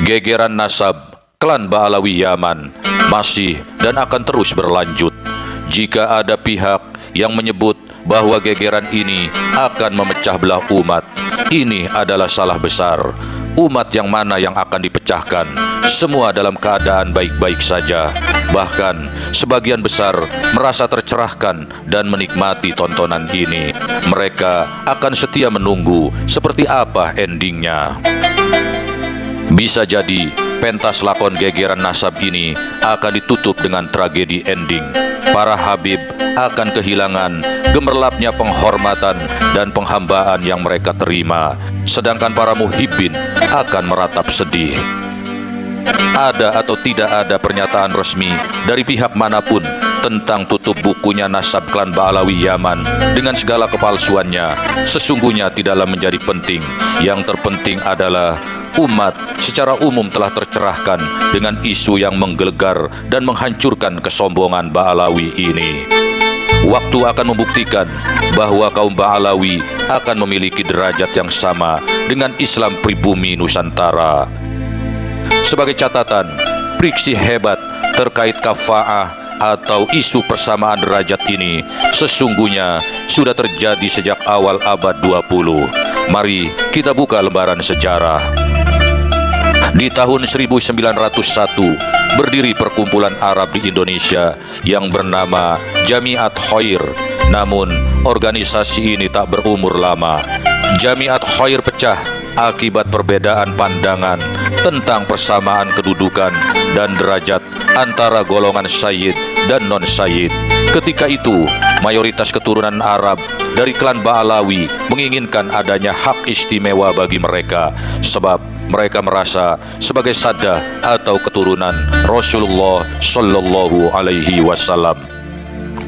Gegeran nasab klan Ba'alawi Yaman masih dan akan terus berlanjut. Jika ada pihak yang menyebut bahwa gegeran ini akan memecah belah umat, ini adalah salah besar. Umat yang mana yang akan dipecahkan? Semua dalam keadaan baik-baik saja. Bahkan sebagian besar merasa tercerahkan dan menikmati tontonan ini. Mereka akan setia menunggu seperti apa endingnya. Bisa jadi pentas lakon gegeran nasab ini akan ditutup dengan tragedi ending. Para habib akan kehilangan gemerlapnya penghormatan dan penghambaan yang mereka terima, sedangkan para muhibbin akan meratap sedih. Ada atau tidak ada pernyataan resmi dari pihak manapun tentang tutup bukunya nasab klan Ba'alawi Yaman dengan segala kepalsuannya, sesungguhnya tidaklah menjadi penting. Yang terpenting adalah umat secara umum telah tercerahkan dengan isu yang menggelegar dan menghancurkan kesombongan Ba'alawi ini. Waktu akan membuktikan bahwa kaum Ba'alawi akan memiliki derajat yang sama dengan Islam pribumi Nusantara. Sebagai catatan, friksi hebat terkait kafa'ah atau isu persamaan derajat ini sesungguhnya sudah terjadi sejak awal abad 20. Mari kita buka lembaran sejarah. Di tahun 1901, berdiri perkumpulan Arab di Indonesia yang bernama Jamiat Khair. Namun, organisasi ini tak berumur lama. Jamiat Khair pecah akibat perbedaan pandangan tentang persamaan kedudukan dan derajat antara golongan Sayyid dan non-Sayyid. Ketika itu, mayoritas keturunan Arab dari klan Ba'alawi menginginkan adanya hak istimewa bagi mereka, sebab mereka merasa sebagai saddah atau keturunan Rasulullah Shallallahu Alaihi Wasallam.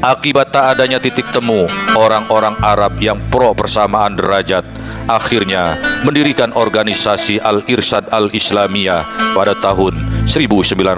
Akibat tak adanya titik temu orang-orang Arab yang pro persamaan derajat, akhirnya mendirikan organisasi Al-Irsyad Al-Islamiyah pada tahun 1914.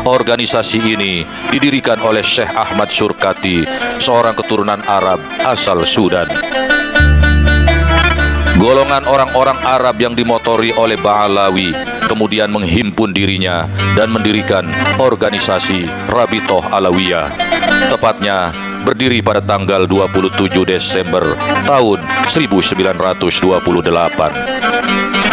Organisasi ini didirikan oleh Syekh Ahmad Surkati, seorang keturunan Arab asal Sudan. Golongan orang-orang Arab yang dimotori oleh Ba'alawi kemudian menghimpun dirinya dan mendirikan organisasi Rabitoh Alawiyah. Tepatnya berdiri pada tanggal 27 Desember tahun 1928.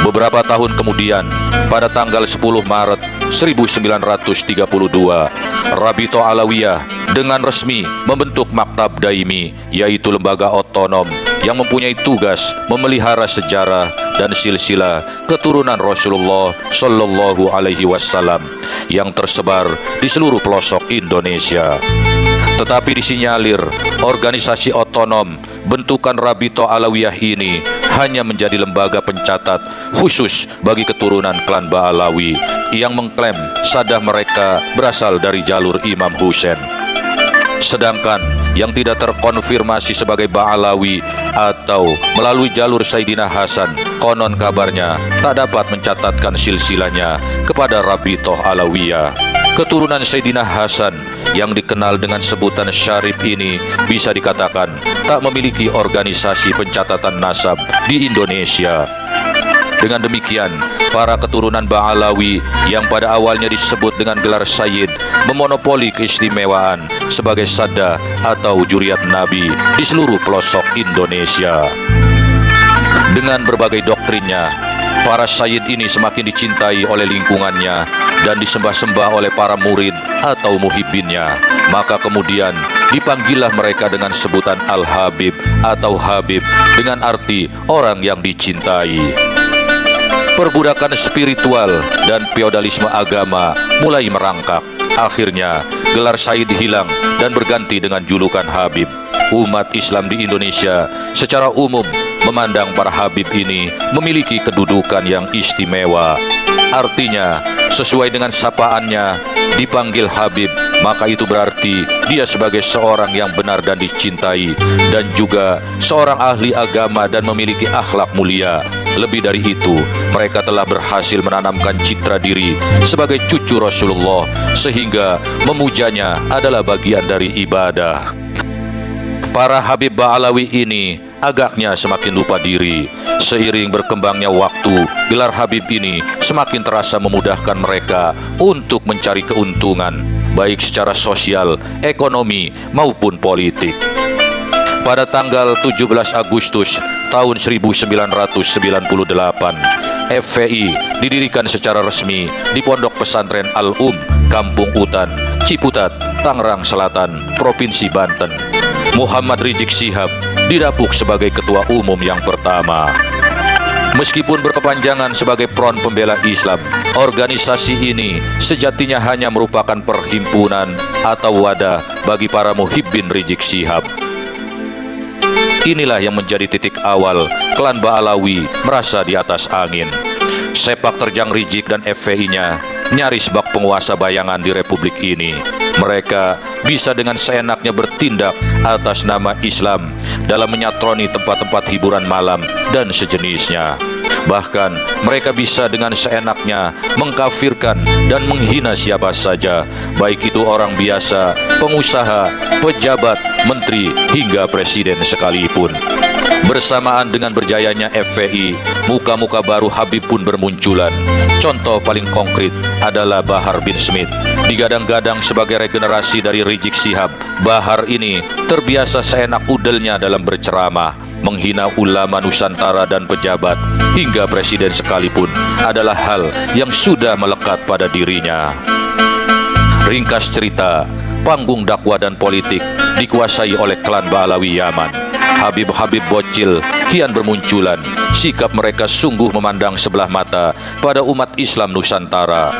Beberapa tahun kemudian, pada tanggal 10 Maret 1932, Rabitoh Alawiyah dengan resmi membentuk Maktab Daimi, yaitu lembaga otonom yang mempunyai tugas memelihara sejarah dan silsilah keturunan Rasulullah Shallallahu Alaihi Wasallam yang tersebar di seluruh pelosok Indonesia. Tetapi disinyalir organisasi otonom bentukan Rabitoh Alawiyah ini hanya menjadi lembaga pencatat khusus bagi keturunan klan Ba'alawi yang mengklaim saddah mereka berasal dari jalur Imam Husain. Sedangkan yang tidak terkonfirmasi sebagai Ba'alawi atau melalui jalur Sayyidina Hasan, konon kabarnya tak dapat mencatatkan silsilahnya kepada Rabitoh Alawiyah. Keturunan Sayyidina Hasan yang dikenal dengan sebutan Syarif ini bisa dikatakan tak memiliki organisasi pencatatan nasab di Indonesia. Dengan demikian, para keturunan Ba'alawi yang pada awalnya disebut dengan gelar Sayyid memonopoli keistimewaan sebagai saddah atau juriat Nabi di seluruh pelosok Indonesia. Dengan berbagai doktrinnya, para Sayyid ini semakin dicintai oleh lingkungannya dan disembah-sembah oleh para murid atau muhibbinnya. Maka kemudian dipanggillah mereka dengan sebutan Al-Habib atau Habib dengan arti orang yang dicintai. Perbudakan spiritual dan feodalisme agama mulai merangkak. Akhirnya, gelar Sayyid hilang dan berganti dengan julukan Habib. Umat Islam di Indonesia secara umum memandang para Habib ini memiliki kedudukan yang istimewa. Artinya, sesuai dengan sapaannya, dipanggil Habib, maka itu berarti dia sebagai seorang yang benar dan dicintai, dan juga seorang ahli agama dan memiliki akhlak mulia. Lebih dari itu, mereka telah berhasil menanamkan citra diri sebagai cucu Rasulullah, sehingga memujanya adalah bagian dari ibadah. Para Habib Ba'alawi ini agaknya semakin lupa diri. Seiring berkembangnya waktu, gelar Habib ini semakin terasa memudahkan mereka untuk mencari keuntungan, baik secara sosial, ekonomi, maupun politik. Pada tanggal 17 Agustus tahun 1998, FPI didirikan secara resmi di Pondok Pesantren Al-Kampung Utan, Ciputat, Tangerang Selatan, Provinsi Banten. Muhammad Rizik Syihab didapuk sebagai ketua umum yang pertama. Meskipun berkepanjangan sebagai Front Pembela Islam, organisasi ini sejatinya hanya merupakan perhimpunan atau wadah bagi para muhibbin Rizik Syihab. Inilah yang menjadi titik awal klan Ba'alawi merasa di atas angin. Sepak terjang Rizik dan FPI-nya nyaris bak penguasa bayangan di republik ini. Mereka bisa dengan seenaknya bertindak atas nama Islam dalam menyatroni tempat-tempat hiburan malam dan sejenisnya. Bahkan mereka bisa dengan seenaknya mengkafirkan dan menghina siapa saja, baik itu orang biasa, pengusaha, pejabat, menteri, hingga presiden sekalipun. Bersamaan dengan berjayanya FPI, muka-muka baru Habib pun bermunculan. Contoh paling konkret adalah Bahar bin Smith. Digadang-gadang sebagai regenerasi dari Rizik Syihab, Bahar ini terbiasa seenak udelnya dalam berceramah, menghina ulama Nusantara dan pejabat, hingga presiden sekalipun adalah hal yang sudah melekat pada dirinya. Ringkas cerita, panggung dakwah dan politik dikuasai oleh klan Ba'alawi Yaman. Habib-habib bocil kian bermunculan. Sikap mereka sungguh memandang sebelah mata pada umat Islam Nusantara.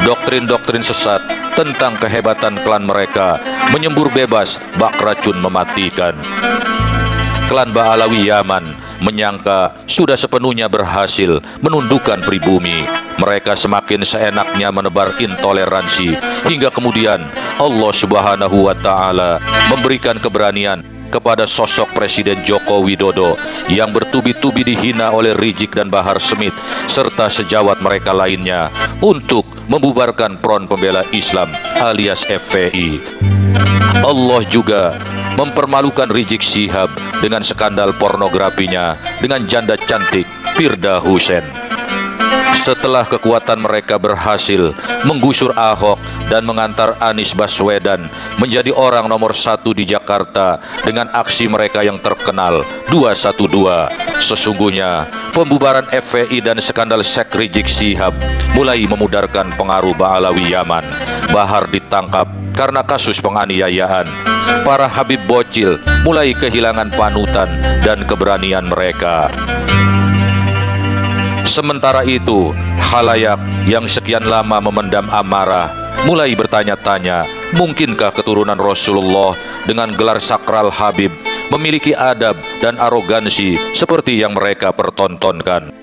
Doktrin-doktrin sesat tentang kehebatan klan mereka menyembur bebas bak racun mematikan. Klan Ba'alawi Yaman menyangka sudah sepenuhnya berhasil menundukkan pribumi. Mereka semakin seenaknya menebar intoleransi, hingga kemudian Allah Subhanahu wa Ta'ala memberikan keberanian kepada sosok Presiden Joko Widodo yang bertubi-tubi dihina oleh Rizik dan Bahar Smith serta sejawat mereka lainnya untuk membubarkan Front Pembela Islam alias FPI. Allah juga mempermalukan Rizik Syihab dengan skandal pornografinya dengan janda cantik Firda Hussein. Setelah kekuatan mereka berhasil menggusur Ahok dan mengantar Anies Baswedan menjadi orang nomor 1 di Jakarta dengan aksi mereka yang terkenal 212, sesungguhnya pembubaran FPI dan skandal seks Rizik Syihab mulai memudarkan pengaruh Ba'alawi Yaman. Bahar ditangkap karena kasus penganiayaan. Para Habib bocil mulai kehilangan panutan dan keberanian mereka. Sementara itu, khalayak yang sekian lama memendam amarah mulai bertanya-tanya, mungkinkah keturunan Rasulullah dengan gelar sakral Habib memiliki adab dan arogansi seperti yang mereka pertontonkan?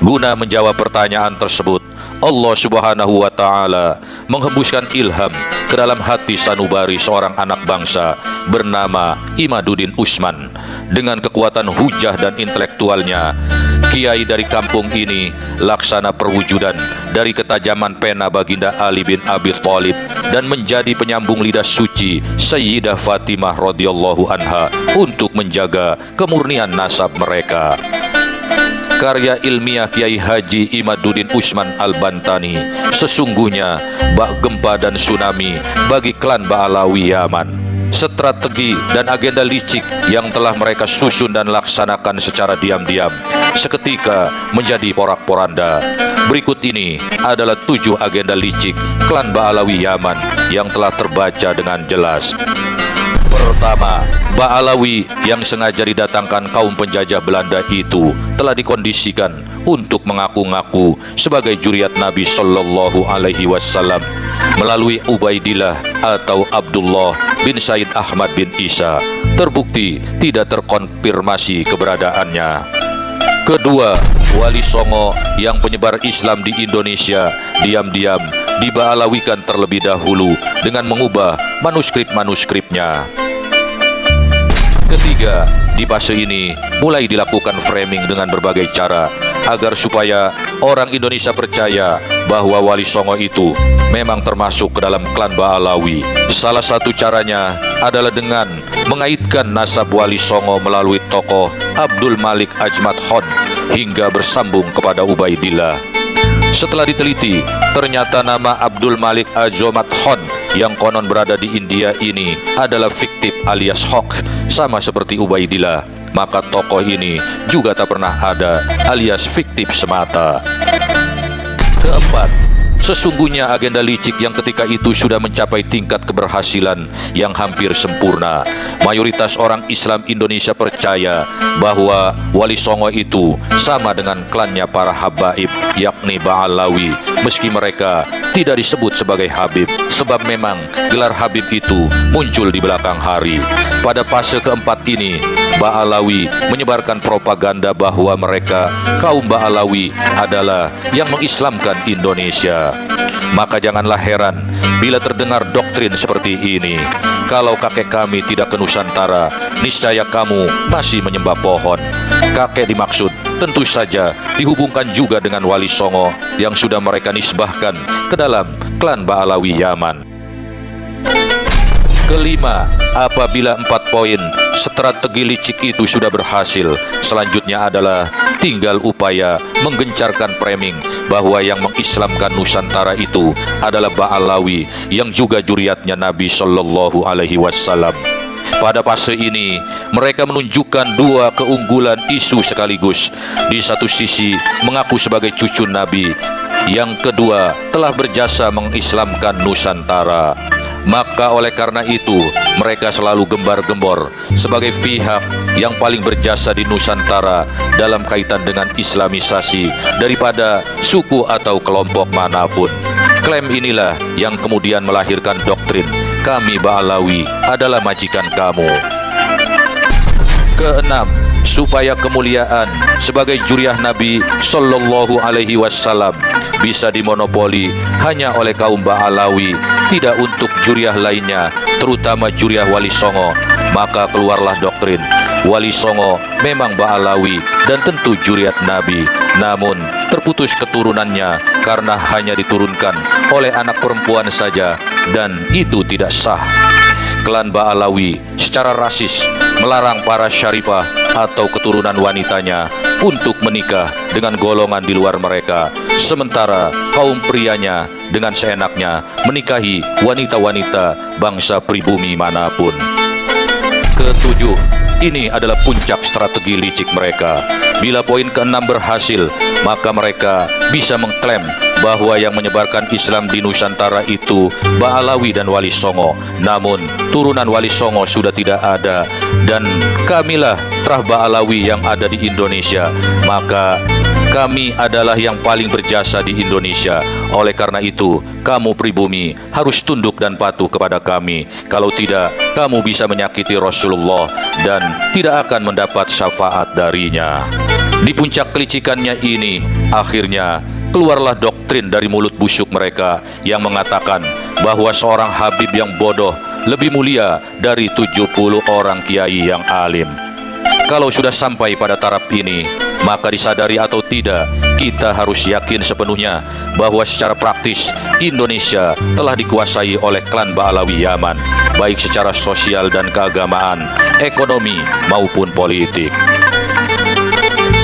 Guna menjawab pertanyaan tersebut, Allah Subhanahu wa Ta'ala menghembuskan ilham ke dalam hati sanubari seorang anak bangsa bernama Imaduddin Usman. Dengan kekuatan hujah dan intelektualnya, kiai dari kampung ini laksana perwujudan dari ketajaman pena baginda Ali bin Abi Thalib dan menjadi penyambung lidah suci Sayyidah Fatimah radhiyallahu anha untuk menjaga kemurnian nasab mereka. Karya ilmiah Kiai Haji Imaduddin Usman Al-Bantani sesungguhnya bak gempa dan tsunami bagi klan Ba'alawi Yaman. Strategi dan agenda licik yang telah mereka susun dan laksanakan secara diam-diam seketika menjadi porak-poranda. Berikut ini adalah 7 agenda licik klan Ba'alawi Yaman yang telah terbaca dengan jelas. Pertama, Ba'alawi yang sengaja didatangkan kaum penjajah Belanda itu telah dikondisikan untuk mengaku-ngaku sebagai juriat Nabi Sallallahu Alaihi Wasallam melalui Ubaidillah atau Abdullah bin Said Ahmad bin Isa. Terbukti tidak terkonfirmasi keberadaannya. Kedua, Wali Songo yang penyebar Islam di Indonesia diam-diam diba'alawikan terlebih dahulu dengan mengubah manuskrip-manuskripnya. Ketiga, di fase ini mulai dilakukan framing dengan berbagai cara agar supaya orang Indonesia percaya bahwa Wali Songo itu memang termasuk ke dalam klan Ba'alawi. Salah satu caranya adalah dengan mengaitkan nasab Wali Songo melalui tokoh Abdul Malik Ajmat Khon hingga bersambung kepada Ubaidillah. Setelah diteliti, ternyata nama Abdul Malik Ajmat Khon yang konon berada di India ini adalah fiktif alias hoax, sama seperti Ubaidillah. Maka tokoh ini juga tak pernah ada alias fiktif semata. Keempat, sesungguhnya agenda licik yang ketika itu sudah mencapai tingkat keberhasilan yang hampir sempurna. Mayoritas orang Islam Indonesia percaya bahwa Wali Songo itu sama dengan klannya para habaib, yakni Ba'alawi, meski mereka tidak disebut sebagai Habib, sebab memang gelar Habib itu muncul di belakang hari. Pada fase keempat ini, Ba'alawi menyebarkan propaganda bahwa mereka, kaum Ba'alawi, adalah yang mengislamkan Indonesia. Maka janganlah heran bila terdengar doktrin seperti ini. Kalau kakek kami tidak ke Nusantara, niscaya kamu masih menyembah pohon. Kakek dimaksud tentu saja dihubungkan juga dengan Wali Songo yang sudah mereka nisbahkan ke dalam klan Ba'alawi Yaman. Kelima, apabila 4 poin strategi licik itu sudah berhasil, selanjutnya adalah tinggal upaya menggencarkan framing bahwa yang mengislamkan Nusantara itu adalah Ba'alawi yang juga juriatnya Nabi Shallallahu Alaihi Wasallam. Pada fase ini, mereka menunjukkan 2 keunggulan isu sekaligus. Di satu sisi, mengaku sebagai cucu Nabi, yang kedua telah berjasa mengislamkan Nusantara. Maka oleh karena itu, mereka selalu gembar-gembor sebagai pihak yang paling berjasa di Nusantara dalam kaitan dengan islamisasi daripada suku atau kelompok manapun. Klaim inilah yang kemudian melahirkan doktrin kami Ba'alawi adalah majikan kamu. Keenam, supaya kemuliaan sebagai juriah Nabi Sallallahu Alaihi Wasallam bisa dimonopoli hanya oleh kaum Ba'alawi, tidak untuk juriah lainnya, terutama juriah Wali Songo, maka keluarlah doktrin Wali Songo memang Ba'alawi dan tentu juriat Nabi, namun terputus keturunannya karena hanya diturunkan oleh anak perempuan saja, dan itu tidak sah. Klan Ba'alawi secara rasis melarang para syarifah atau keturunan wanitanya untuk menikah dengan golongan di luar mereka, sementara kaum prianya dengan seenaknya menikahi wanita-wanita bangsa pribumi manapun. Ketujuh, ini adalah puncak strategi licik mereka. Bila poin ke-6 berhasil, maka mereka bisa mengklaim bahwa yang menyebarkan Islam di Nusantara itu Ba'alawi dan Wali Songo. Namun turunan Wali Songo sudah tidak ada, dan kamilah terah Ba'alawi yang ada di Indonesia. Maka kami adalah yang paling berjasa di Indonesia. Oleh karena itu, kamu pribumi harus tunduk dan patuh kepada kami. Kalau tidak, kamu bisa menyakiti Rasulullah dan tidak akan mendapat syafaat darinya. Di puncak kelicikannya ini, akhirnya keluarlah doktrin dari mulut busuk mereka yang mengatakan bahwa seorang Habib yang bodoh lebih mulia dari 70 orang kiai yang alim. Kalau sudah sampai pada taraf ini, maka disadari atau tidak, kita harus yakin sepenuhnya bahwa secara praktis Indonesia telah dikuasai oleh klan Ba'alawi Yaman, baik secara sosial dan keagamaan, ekonomi maupun politik.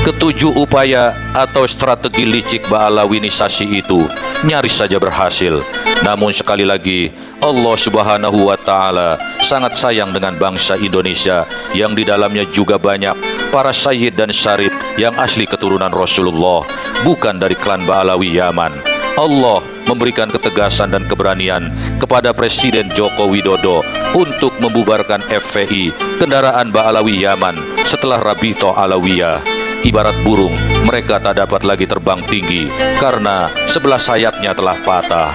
Ketujuh upaya atau strategi licik Ba'alawinisasi itu nyaris saja berhasil. Namun sekali lagi, Allah Subhanahu wa Ta'ala sangat sayang dengan bangsa Indonesia yang di dalamnya juga banyak para sayyid dan syarif yang asli keturunan Rasulullah, bukan dari klan Ba'alawi Yaman. Allah memberikan ketegasan dan keberanian kepada Presiden Joko Widodo untuk membubarkan FPI, kendaraan Ba'alawi Yaman, setelah Rabito Alawiyah. Ibarat burung, mereka tak dapat lagi terbang tinggi karena sebelah sayapnya telah patah.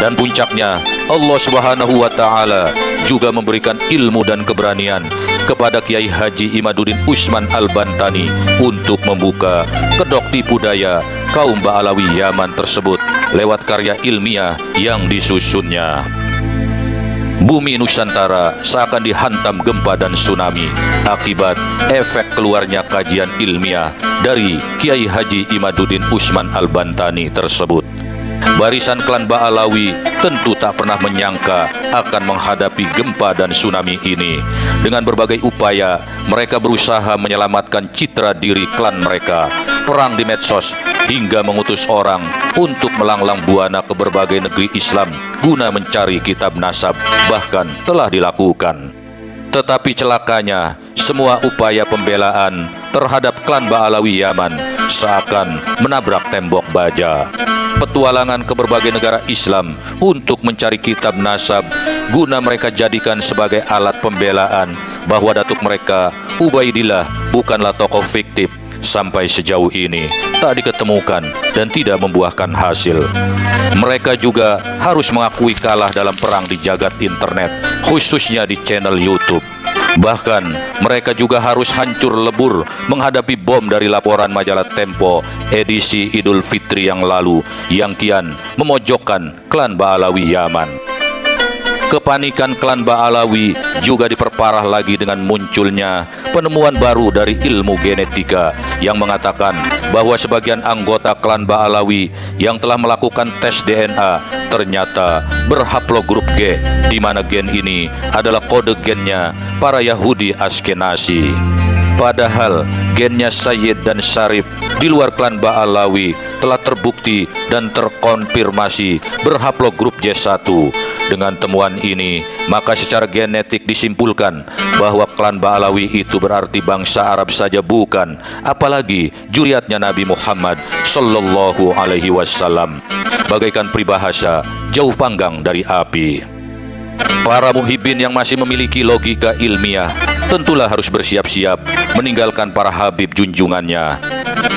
Dan puncaknya, Allah Subhanahu wa Ta'ala juga memberikan ilmu dan keberanian kepada Kiai Haji Imaduddin Usman Al-Bantani untuk membuka kedok tipu daya kaum Ba'alawi Yaman tersebut lewat karya ilmiah yang disusunnya. Bumi Nusantara seakan dihantam gempa dan tsunami akibat efek keluarnya kajian ilmiah dari Kiai Haji Imaduddin Usman Al-Bantani tersebut. Barisan klan Ba'alawi tentu tak pernah menyangka akan menghadapi gempa dan tsunami ini. Dengan berbagai upaya, mereka berusaha menyelamatkan citra diri klan mereka, perang di medsos, hingga mengutus orang untuk melanglang buana ke berbagai negeri Islam guna mencari kitab nasab, bahkan telah dilakukan. Tetapi celakanya, semua upaya pembelaan terhadap klan Ba'alawi Yaman seakan menabrak tembok baja. Petualangan ke berbagai negara Islam untuk mencari kitab nasab guna mereka jadikan sebagai alat pembelaan bahwa datuk mereka, Ubaidillah, bukanlah tokoh fiktif, sampai sejauh ini tak diketemukan dan tidak membuahkan hasil. Mereka juga harus mengakui kalah dalam perang di jagat internet, khususnya di channel YouTube. Bahkan mereka juga harus hancur lebur menghadapi bom dari laporan majalah Tempo edisi Idul Fitri yang lalu yang kian memojokkan klan Ba'alawi Yaman. Kepanikan klan Ba'alawi juga diperparah lagi dengan munculnya penemuan baru dari ilmu genetika yang mengatakan bahwa sebagian anggota klan Ba'alawi yang telah melakukan tes DNA ternyata berhaplogrup G, di mana gen ini adalah kode gennya para Yahudi Askenazi. Padahal gennya Sayyid dan Syarif di luar klan Ba'alawi telah terbukti dan terkonfirmasi berhaplogrup J1. Dengan temuan ini, maka secara genetik disimpulkan bahwa klan Ba'alawi itu berarti bangsa Arab saja bukan, apalagi juriatnya Nabi Muhammad Sallallahu Alaihi Wasallam. Bagaikan peribahasa, jauh panggang dari api. Para muhibbin yang masih memiliki logika ilmiah tentulah harus bersiap-siap meninggalkan para habib junjungannya.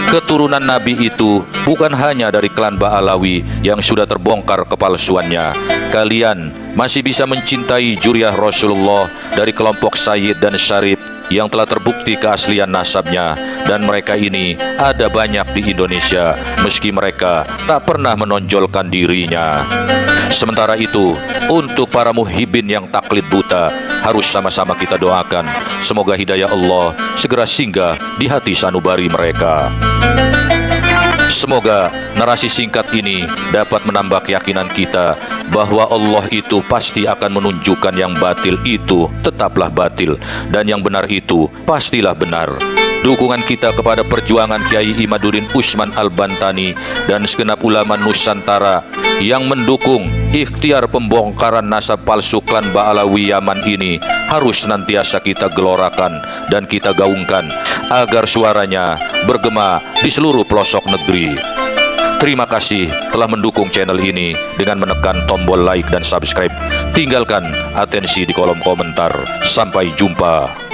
Keturunan Nabi itu bukan hanya dari klan Ba'alawi yang sudah terbongkar kepalsuannya. Kalian masih bisa mencintai juriah Rasulullah dari kelompok Sayyid dan Syarif yang telah terbukti keaslian nasabnya, dan mereka ini ada banyak di Indonesia meski mereka tak pernah menonjolkan dirinya. Sementara itu, untuk para muhibbin yang taklid buta, harus sama-sama kita doakan semoga hidayah Allah segera singgah di hati sanubari mereka. Semoga narasi singkat ini dapat menambah keyakinan kita bahwa Allah itu pasti akan menunjukkan yang batil itu tetaplah batil dan yang benar itu pastilah benar. Dukungan kita kepada perjuangan Kiai Imaduddin Usman Al-Bantani dan segenap ulama Nusantara yang mendukung ikhtiar pembongkaran nasab palsu klan Ba'alawi Yaman ini harus senantiasa kita gelorakan dan kita gaungkan agar suaranya bergema di seluruh pelosok negeri. Terima kasih telah mendukung channel ini dengan menekan tombol like dan subscribe. Tinggalkan atensi di kolom komentar. Sampai jumpa.